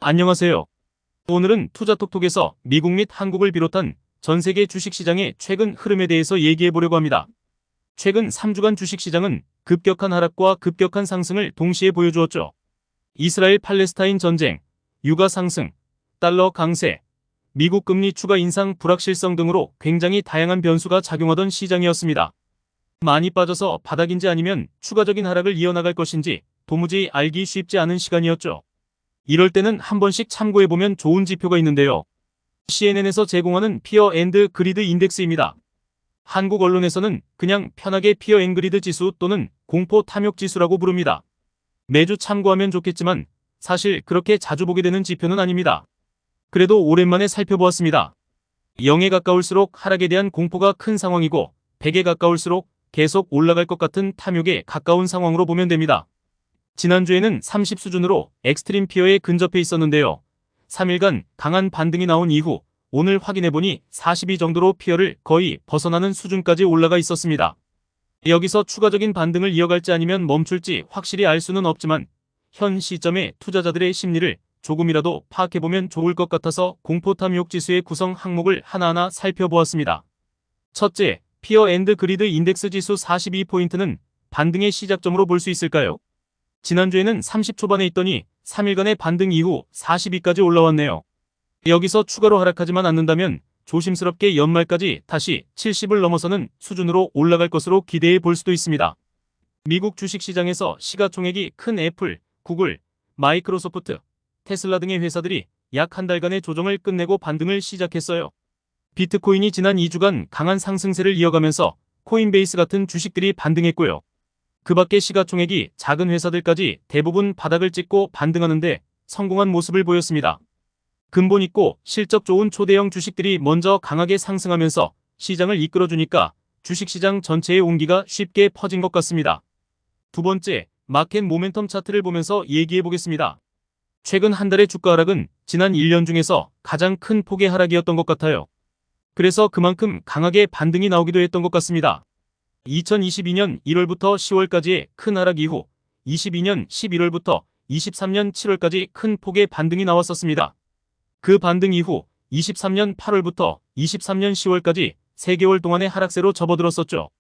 안녕하세요. 오늘은 투자톡톡에서 미국 및 한국을 비롯한 전 세계 주식시장의 최근 흐름에 대해서 얘기해 보려고 합니다. 최근 3주간 주식시장은 급격한 하락과 급격한 상승을 동시에 보여주었죠. 이스라엘 팔레스타인 전쟁, 유가 상승, 달러 강세, 미국 금리 추가 인상 불확실성 등으로 굉장히 다양한 변수가 작용하던 시장이었습니다. 많이 빠져서 바닥인지 아니면 추가적인 하락을 이어나갈 것인지 도무지 알기 쉽지 않은 시간이었죠. 이럴 때는 한 번씩 참고해보면 좋은 지표가 있는데요. CNN에서 제공하는 피어 앤드 그리드 인덱스입니다. 한국 언론에서는 그냥 편하게 피어 앤 그리드 지수 또는 공포 탐욕 지수라고 부릅니다. 매주 참고하면 좋겠지만 사실 그렇게 자주 보게 되는 지표는 아닙니다. 그래도 오랜만에 살펴보았습니다. 0에 가까울수록 하락에 대한 공포가 큰 상황이고 100에 가까울수록 계속 올라갈 것 같은 탐욕에 가까운 상황으로 보면 됩니다. 지난주에는 30 수준으로 엑스트림 피어에 근접해 있었는데요. 3일간 강한 반등이 나온 이후 오늘 확인해보니 42 정도로 피어를 거의 벗어나는 수준까지 올라가 있었습니다. 여기서 추가적인 반등을 이어갈지 아니면 멈출지 확실히 알 수는 없지만 현 시점에 투자자들의 심리를 조금이라도 파악해보면 좋을 것 같아서 공포탐욕 지수의 구성 항목을 하나하나 살펴보았습니다. 첫째, 피어 앤드 그리드 인덱스 지수 42포인트는 반등의 시작점으로 볼 수 있을까요? 지난주에는 30 초반에 있더니 3일간의 반등 이후 42까지 올라왔네요. 여기서 추가로 하락하지만 않는다면 조심스럽게 연말까지 다시 70을 넘어서는 수준으로 올라갈 것으로 기대해 볼 수도 있습니다. 미국 주식시장에서 시가총액이 큰 애플, 구글, 마이크로소프트, 테슬라 등의 회사들이 약 한 달간의 조정을 끝내고 반등을 시작했어요. 비트코인이 지난 2주간 강한 상승세를 이어가면서 코인베이스 같은 주식들이 반등했고요. 그 밖에 시가총액이 작은 회사들까지 대부분 바닥을 찍고 반등하는데 성공한 모습을 보였습니다. 근본 있고 실적 좋은 초대형 주식들이 먼저 강하게 상승하면서 시장을 이끌어주니까 주식시장 전체의 온기가 쉽게 퍼진 것 같습니다. 두 번째, 마켓 모멘텀 차트를 보면서 얘기해 보겠습니다. 최근 한 달의 주가 하락은 지난 1년 중에서 가장 큰 폭의 하락이었던 것 같아요. 그래서 그만큼 강하게 반등이 나오기도 했던 것 같습니다. 2022년 1월부터 10월까지의 큰 하락 이후 22년 11월부터 23년 7월까지 큰 폭의 반등이 나왔었습니다. 그 반등 이후 23년 8월부터 23년 10월까지 3개월 동안의 하락세로 접어들었었죠.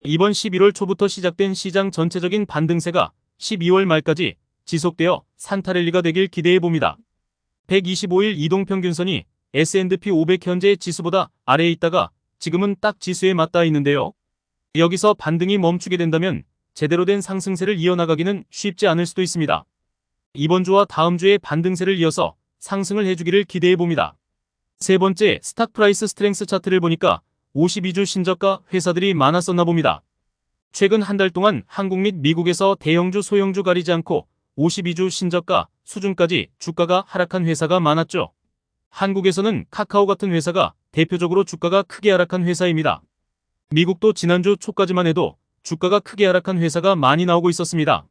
이번 11월 초부터 시작된 시장 전체적인 반등세가 12월 말까지 지속되어 산타랠리가 되길 기대해봅니다. 125일 이동평균선이 S&P 500 현재 지수보다 아래에 있다가 지금은 딱 지수에 맞닿아 있는데요. 여기서 반등이 멈추게 된다면 제대로 된 상승세를 이어나가기는 쉽지 않을 수도 있습니다. 이번 주와 다음 주에 반등세를 이어서 상승을 해주기를 기대해봅니다. 세 번째, 스탁 프라이스 스트렝스 차트를 보니까 52주 신저가 회사들이 많았었나 봅니다. 최근 한 달 동안 한국 및 미국에서 대형주 소형주 가리지 않고 52주 신저가 수준까지 주가가 하락한 회사가 많았죠. 한국에서는 카카오 같은 회사가 대표적으로 주가가 크게 하락한 회사입니다. 미국도 지난주 초까지만 해도 주가가 크게 하락한 회사가 많이 나오고 있었습니다.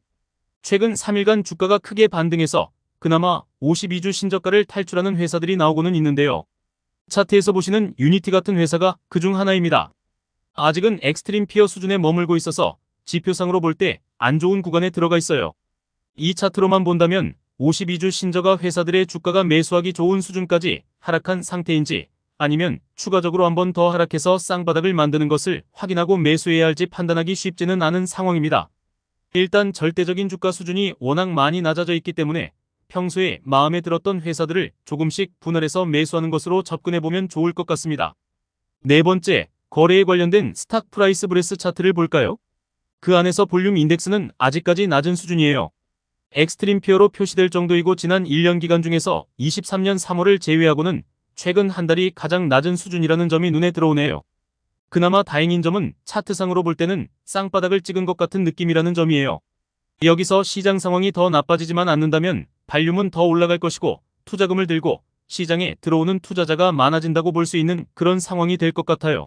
최근 3일간 주가가 크게 반등해서 그나마 52주 신저가를 탈출하는 회사들이 나오고는 있는데요. 차트에서 보시는 유니티 같은 회사가 그중 하나입니다. 아직은 엑스트림 피어 수준에 머물고 있어서 지표상으로 볼 때 안 좋은 구간에 들어가 있어요. 이 차트로만 본다면 52주 신저가 회사들의 주가가 매수하기 좋은 수준까지 하락한 상태인지 아니면 추가적으로 한 번 더 하락해서 쌍바닥을 만드는 것을 확인하고 매수해야 할지 판단하기 쉽지는 않은 상황입니다. 일단 절대적인 주가 수준이 워낙 많이 낮아져 있기 때문에 평소에 마음에 들었던 회사들을 조금씩 분할해서 매수하는 것으로 접근해보면 좋을 것 같습니다. 네 번째, 거래에 관련된 스탁 프라이스 브레스 차트를 볼까요? 그 안에서 볼륨 인덱스는 아직까지 낮은 수준이에요. 엑스트림 피어로 표시될 정도이고 지난 1년 기간 중에서 23년 3월을 제외하고는 최근 한 달이 가장 낮은 수준이라는 점이 눈에 들어오네요. 그나마 다행인 점은 차트상으로 볼 때는 쌍바닥을 찍은 것 같은 느낌이라는 점이에요. 여기서 시장 상황이 더 나빠지지만 않는다면 발륨은 더 올라갈 것이고 투자금을 들고 시장에 들어오는 투자자가 많아진다고 볼 수 있는 그런 상황이 될 것 같아요.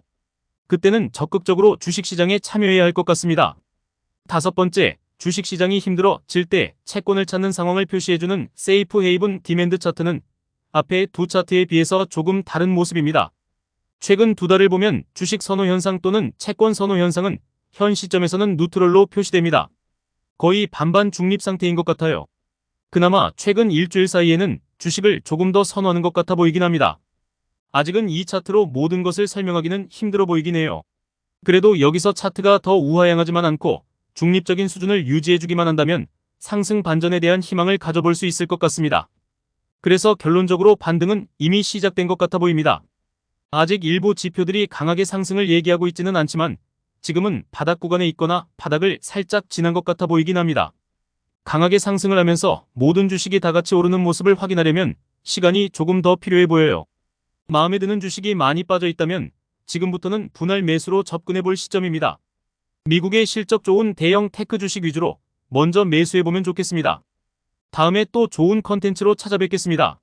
그때는 적극적으로 주식시장에 참여해야 할 것 같습니다. 다섯 번째, 주식시장이 힘들어질 때 채권을 찾는 상황을 표시해주는 세이프 헤이븐 디맨드 차트는 앞에 두 차트에 비해서 조금 다른 모습입니다. 최근 두 달을 보면 주식 선호 현상 또는 채권 선호 현상은 현 시점에서는 뉴트럴로 표시됩니다. 거의 반반 중립 상태인 것 같아요. 그나마 최근 일주일 사이에는 주식을 조금 더 선호하는 것 같아 보이긴 합니다. 아직은 이 차트로 모든 것을 설명하기는 힘들어 보이긴 해요. 그래도 여기서 차트가 더 우하향하지만 않고 중립적인 수준을 유지해주기만 한다면 상승 반전에 대한 희망을 가져볼 수 있을 것 같습니다. 그래서 결론적으로 반등은 이미 시작된 것 같아 보입니다. 아직 일부 지표들이 강하게 상승을 얘기하고 있지는 않지만 지금은 바닥 구간에 있거나 바닥을 살짝 지난 것 같아 보이긴 합니다. 강하게 상승을 하면서 모든 주식이 다 같이 오르는 모습을 확인하려면 시간이 조금 더 필요해 보여요. 마음에 드는 주식이 많이 빠져 있다면 지금부터는 분할 매수로 접근해 볼 시점입니다. 미국의 실적 좋은 대형 테크 주식 위주로 먼저 매수해 보면 좋겠습니다. 다음에 또 좋은 컨텐츠로 찾아뵙겠습니다.